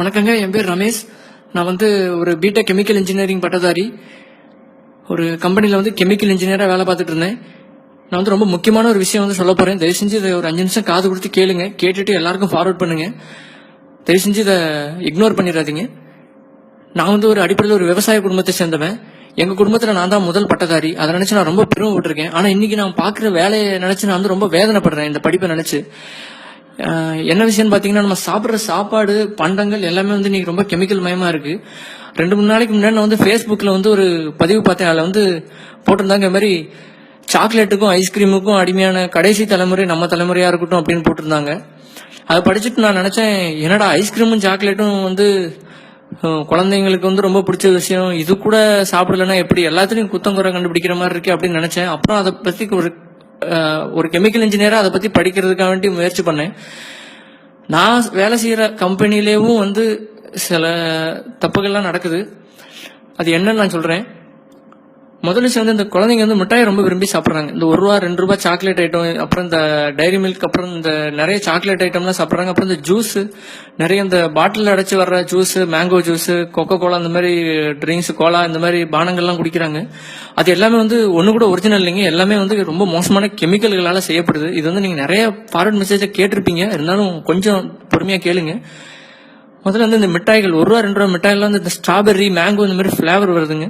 வணக்கங்க, என் பேர் ரமேஷ். நான் ஒரு பிடெக் கெமிக்கல் இன்ஜினியரிங் பட்டதாரி. ஒரு கம்பெனியில் கெமிக்கல் இன்ஜினியராக வேலை பார்த்துட்டு இருந்தேன். நான் ரொம்ப முக்கியமான ஒரு விஷயம் சொல்ல போகிறேன். தயவு செஞ்சு இதை ஒரு 5 நிமிஷம் காது கொடுத்து கேளுங்க. கேட்டுட்டு எல்லாருக்கும் ஃபார்வர்ட் பண்ணுங்க. தயவு செஞ்சு இதை இக்னோர் பண்ணிடாதீங்க. நான் ஒரு அடிப்படையில் ஒரு விவசாய குடும்பத்தை சேர்ந்தவன். எங்கள் குடும்பத்தில் நான் தான் முதல் பட்டதாரி. அதை நினச்சி நான் ரொம்ப பெருமைப்பட்டிருக்கேன். ஆனால் இன்னைக்கு நான் பார்க்குற வேலையை நினச்சி நான் ரொம்ப வேதனைப்படுறேன் இந்த படிப்பை நினச்சி. என்ன விஷயம்னு பார்த்தீங்கன்னா, நம்ம சாப்பிட்ற சாப்பாடு பண்டங்கள் எல்லாமே இன்னைக்கு ரொம்ப கெமிக்கல் மயமா இருக்கு. 2-3 நாளைக்கு முன்னாடி நான் ஃபேஸ்புக்கில் ஒரு பதிவு பார்த்தேன். அதில் போட்டிருந்தாங்க, இந்த மாதிரி சாக்லேட்டுக்கும் ஐஸ்கிரீமுக்கும் அடிமையான கடைசி தலைமுறை நம்ம தலைமுறையா இருக்கட்டும் அப்படின்னு போட்டிருந்தாங்க. அதை படிச்சுட்டு நான் நினைச்சேன், என்னடா ஐஸ்கிரீமும் சாக்லேட்டும் குழந்தைங்களுக்கு ரொம்ப பிடிச்ச விஷயம், இது கூட சாப்பிடலன்னா எப்படி, எல்லாத்துலயும் குத்தம் குறை கண்டுபிடிக்கிற மாதிரி இருக்கு அப்படின்னு நினைச்சேன். அப்புறம் அதை பத்தி ஒரு கெமிக்கல் இன்ஜினியரா அதை பத்தி படிக்கிறதுக்காக வேண்டி முயற்சி பண்ணேன். நான் வேலை செய்யற கம்பெனிலேயும் சில தப்புகள்லாம் நடக்குது. அது என்னன்னு நான் சொல்றேன். முதல் விஷயம் இந்த குழந்தைங்க மிட்டாயை ரொம்ப விரும்பி சாப்பிட்றாங்க. இந்த ₹1 ₹2 சாக்லேட் ஐட்டம், அப்புறம் இந்த டைரி மில்க், அப்புறம் இந்த நிறைய சாக்லேட் ஐட்டம்லாம் சாப்பிட்றாங்க. அப்புறம் இந்த ஜூஸ், நிறைய இந்த பாட்டில் அடைச்சு வர்ற juice, mango juice, Coca Cola, இந்த மாதிரி ட்ரிங்க்ஸ், கோலா, இந்த மாதிரி பானங்கள்லாம் குடிக்கிறாங்க. அது எல்லாமே ஒண்ணு கூட ஒரிஜினல் இல்லைங்க. எல்லாமே ரொம்ப மோசமான கெமிக்கல்களால செய்யப்படுது. இது நீங்க நிறைய ஃபார்வர்ட் மெசேஜை கேட்டிருப்பீங்க. இருந்தாலும் கொஞ்சம் பொறுமையா கேளுங்க. முதல்ல இந்த மிட்டாய்கள், ₹1 ₹2 மிட்டாய்லாம் இந்த ஸ்ட்ராபெர்ரி, மேங்கோ, இந்த மாதிரி ஃபிளேவர் வருதுங்க.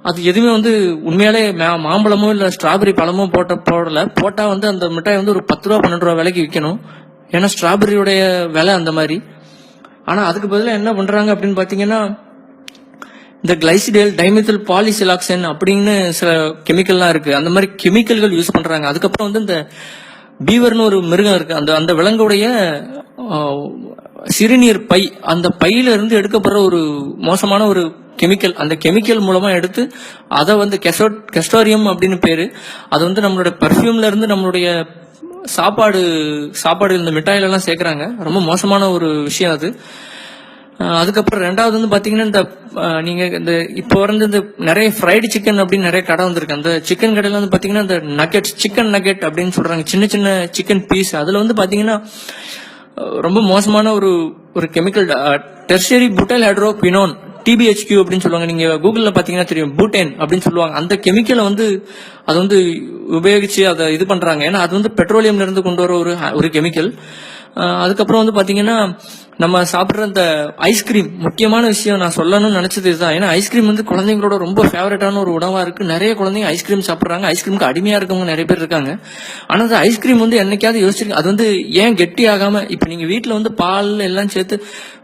அது எதுவுமே உண்மையாலே மாம்பழமோ இல்ல ஸ்ட்ராபெரி பழமோ போட்டா அந்த மிட்டாய் ஒரு ₹10 ₹12 விலைக்கு விற்கணும். ஏன்னா ஸ்ட்ராபெரியோடைய விலை அந்த மாதிரி. ஆனா அதுக்கு பதிலாக என்ன பண்றாங்க அப்படின்னு பாத்தீங்கன்னா, இந்த கிளைசிடேல், டைமெத்தில் பாலிசிலாக்சன் அப்படின்னு சில கெமிக்கல்லாம் இருக்கு. அந்த மாதிரி கெமிக்கல்கள் யூஸ் பண்றாங்க. அதுக்கப்புறம் இந்த பீவர்னு ஒரு மிருகம் இருக்கு. அந்த விலங்குடைய சிறுநீர் பை, அந்த பையில இருந்து எடுக்கப்படுற ஒரு மோசமான ஒரு கெமிக்கல். அந்த கெமிக்கல் மூலமா எடுத்து அதை கெஸ்டோரியம் அப்படின்னு பேரு. அது நம்மளுடைய பர்ஃபியூம்ல இருந்து நம்மளுடைய சாப்பாடு இந்த மிட்டாயில எல்லாம் சேர்க்கறாங்க. ரொம்ப மோசமான ஒரு விஷயம் அது. அதுக்கப்புறம் ரெண்டாவது பாத்தீங்கன்னா, இந்த நீங்க இந்த இப்போ இந்த நிறைய ஃப்ரைடு சிக்கன் அப்படின்னு நிறைய கடை வந்திருக்கு. அந்த சிக்கன் கடையில பாத்தீங்கன்னா, இந்த நக்கெட்ஸ், சிக்கன் நக்கெட் அப்படின்னு சொல்றாங்க, சின்ன சின்ன சிக்கன் பீஸ். அதுல பாத்தீங்கன்னா ரொம்ப மோசமான ஒரு கெமிக்கல், டெர்ஷரி புட்டைல் ஹைட்ரோகுயினோன், TBHQ அப்படின்னு சொல்லுவாங்க. நீங்க கூகுள்ல பாத்தீங்கன்னா தெரியும், பூட்டேன் அப்படின்னு சொல்லுவாங்க. அந்த கெமிக்கலை அது உபயோகிச்சு அதை இது பண்றாங்க. ஏன்னா அது பெட்ரோலியம்ல இருந்து கொண்டு வர ஒரு கெமிக்கல். அதுக்கப்புறம் பாத்தீங்கன்னா, நம்ம சாப்பிடுற இந்த ஐஸ்கிரீம், முக்கியமான விஷயம் நான் சொல்லணும்னு நினைச்சது இதுதான். ஏன்னா ஐஸ்கிரீம் குழந்தைங்களோட ரொம்ப ஃபேவரட்டான ஒரு உணவா இருக்கு. நிறைய குழந்தைங்க ஐஸ்கிரீம் சாப்பிடுறாங்க. ஐஸ்கிரீமுக்கு அடிமையா இருக்கவங்க நிறைய பேர் இருக்காங்க. ஆனா அந்த ஐஸ்கிரீம் என்னைக்காவது யோசிச்சிருக்கீங்க, அது ஏன் கெட்டி ஆகாம, இப்ப நீங்க வீட்டுல பால் எல்லாம் சேர்த்து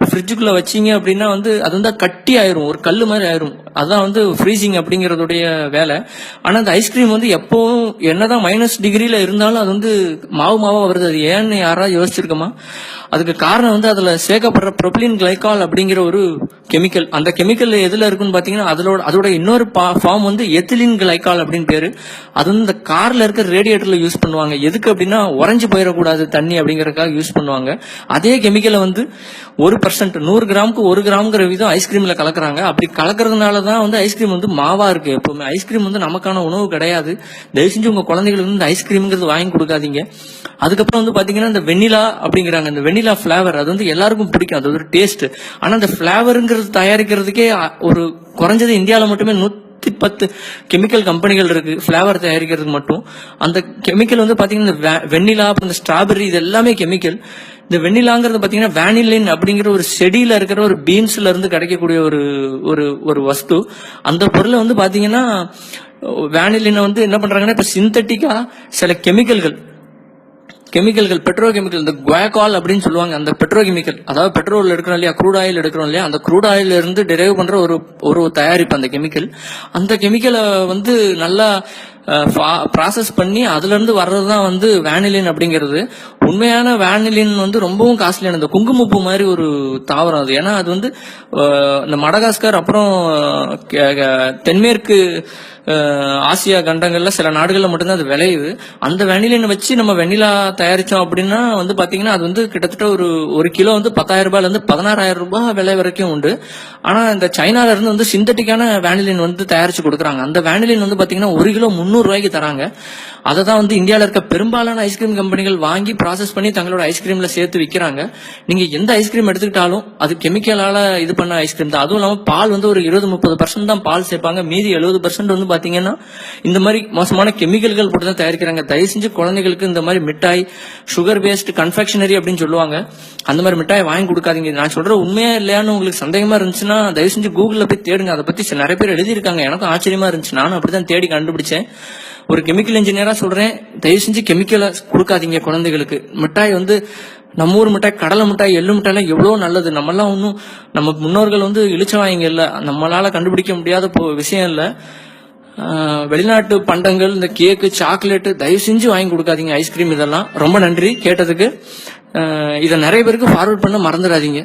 ஃப்ரிட்ஜுக்குள்ள வச்சீங்க அப்படின்னா அது கட்டி ஆயிரும், ஒரு கல்லு மாதிரி ஆயிரும். அதான் ஃப்ரீசிங் அப்படிங்கறதுடைய வேலை. ஆனா அந்த ஐஸ்கிரீம் எப்பவும் என்னதான் -டிகிரில இருந்தாலும் அது மாவா வருது. அது ஏன்னு யாராவது யோசிச்சிருக்கோமா? அதுக்கு காரணம் அதுல சேர்க்கப்படுற ப்ரொபிலின் கிளைகால் அப்படிங்கிற ஒரு கெமிக்கல். அந்த கெமிக்கல் எதுல இருக்குன்னு பாத்தீங்கன்னா, அதோட இன்னொரு ஃபார்ம் எத்திலின் கிளைகால் அப்படின்னு பேரு. அது இந்த கார்ல இருக்க ரேடியேட்டர்ல யூஸ் பண்ணுவாங்க. எதுக்கு அப்படின்னா, உறைஞ்சு போயிடக்கூடாது தண்ணி அப்படிங்கறதுக்காக யூஸ் பண்ணுவாங்க. அதே கெமிக்கலை 1%, 100 கிராமுக்கு 1 கிராம்ங்கிற விதம் ஐஸ்கிரீம்ல கலக்குறாங்க. அப்படி கலக்குறதுனாலதான் ஐஸ்கிரீம் மாவா இருக்கு. எப்பவுமே ஐஸ்கிரீம் நமக்கான உணவு கிடையாது. தயவு செஞ்சு உங்க குழந்தைகளுக்கு இந்த ஐஸ்கிரீம்ங்கிறது வாங்கி கொடுக்காதீங்க. அதுக்கப்புறம் பாத்தீங்கன்னா, இந்த வெண்ணிலா அப்படிங்கிறாங்க. இந்த வெண்ணிலா பிளேவர் அது எல்லாருக்கும் பிடிக்கும். அது ஒரு டேஸ்ட். ஆனா அந்த பிளேவருங்கிறது தயாரிக்கிறதுக்கே ஒரு குறைஞ்சது இந்தியாவில மட்டுமே 110 கெமிக்கல் கம்பெனிகள் இருக்கு பிளேவர் தயாரிக்கிறதுக்கு மட்டும். அந்த கெமிக்கல் பாத்தீங்கன்னா, வெண்ணிலா, அப்புறம் இந்த ஸ்ட்ராபெரி, இது எல்லாமே கெமிக்கல். இந்த வெண்ணிலாங்கிறது பாத்தீங்கன்னா வேனிலின் அப்படிங்கிற ஒரு செடியில இருக்கிற ஒரு பீன்ஸ்ல இருந்து கிடைக்கக்கூடிய ஒரு வஸ்து. அந்த பொருளை பாத்தீங்கன்னா, வேனிலினை என்ன பண்றாங்கன்னா, இப்ப சிந்தட்டிக்கா சில கெமிக்கல்கள், பெட்ரோ கெமிக்கல், இந்த குவாகால் அப்படின்னு சொல்லுவாங்க. அந்த பெட்ரோ கெமிக்கல், அதாவது பெட்ரோல் எடுக்கிறோம் இல்லையா, க்ரூட் ஆயில் எடுக்கிறோம் இல்லையா, அந்த க்ரூட் ஆயில் இருந்து டெரைவ் பண்ற ஒரு தயாரிப்பு அந்த கெமிக்கல். அந்த கெமிக்கலை நல்லா ப்ராசஸ் பண்ணி அதுல இருந்து வர்றதுதான் வேனிலின் அப்படிங்கிறது. உண்மையான வேனிலின் ரொம்பவும் காஸ்ட்லியான, இந்த குங்குமப்பூ மாதிரி ஒரு தாவரம் அது. ஏன்னா அது இந்த மடகாஸ்கர், அப்புறம் தென்மேற்கு ஆசியா கண்டங்கள்ல சில நாடுகள்ல மட்டும்தான் அது விளையுது. அந்த வெனிலினை வச்சு நம்ம வெண்ணிலா தயாரிச்சோம் அப்படின்னா பாத்தீங்கன்னா, அது கிட்டத்தட்ட ஒரு கிலோ ₹10,000 இருந்து ₹16,000 விலை வரைக்கும் உண்டு. ஆனா இந்த சைனால இருந்து சிந்தட்டிக்கான வேனிலின் தயாரிச்சு கொடுக்குறாங்க. அந்த வேனிலின் பாத்தீங்கன்னா 1 கிலோ ரூபாய்க்கு தராங்க. அதை தான் வந்து இந்தியாவில் இருக்க பெரும்பாலான ஐஸ்கிரீம் கம்பெனிகள் வாங்கி ப்ராசஸ் பண்ணி தங்களோட ஐஸ்கிரீம்ல சேர்த்து விற்கிறாங்க. நீங்க எந்த ஐஸ்கிரீம் எடுத்துக்கிட்டாலும் அது கெமிக்கலால இது பண்ண ஐஸ்கிரீம் தான். அதுவும் இல்லாமல் பால் வந்து ஒரு 20-30% தான் பால் சேர்ப்பாங்க. மீதி 70% வந்து பாத்தீங்கன்னா இந்த மாதிரி மோசமான கெமிக்கல்கள் போட்டு தான் தயாரிக்கிறாங்க. தயவு செஞ்சு குழந்தைகளுக்கு இந்த மாதிரி மிட்டாய், சுகர் பேஸ்ட் கன்ஃபெக்ஷனரி அப்படின்னு சொல்லுவாங்க, அந்த மாதிரி மிட்டாய் வாங்கி கொடுக்காதீங்க. நான் சொல்ற உண்மையா இல்லையான்னு உங்களுக்கு சந்தேகமா இருந்துச்சுன்னா தயவு செஞ்சு கூகுள்ல போய் தேடுங்க. அதை பத்தி நிறைய பேர் எழுதியிருக்காங்க. எனக்கும் ஆச்சரியமா இருந்துச்சு. நானும் அப்படிதான் தேடி கண்டுபிடிச்சேன். ஒரு கெமிக்கல் இன்ஜினியரா சொல்றேன், தயவு செஞ்சு கெமிக்கலை கொடுக்காதீங்க குழந்தைகளுக்கு. மிட்டாய் வந்து நம்ம ஊர் மிட்டாய், கடலை மிட்டாய், எள்ளு மிட்டாய்லாம் எவ்வளவு நல்லது. நம்மெல்லாம் ஒன்றும் நம்ம முன்னோர்கள் வந்து இழிச்சவாங்க இல்ல, நம்மளால கண்டுபிடிக்க முடியாத விஷயம் இல்ல. வெளிநாட்டு பண்டங்கள், இந்த கேக்கு, சாக்லேட்டு தயவு செஞ்சு வாங்கி கொடுக்காதீங்க. ஐஸ்கிரீம் இதெல்லாம். ரொம்ப நன்றி கேட்டதுக்கு. இதை நிறைய பேருக்கு ஃபார்வர்ட் பண்ண மறந்துடாதீங்க.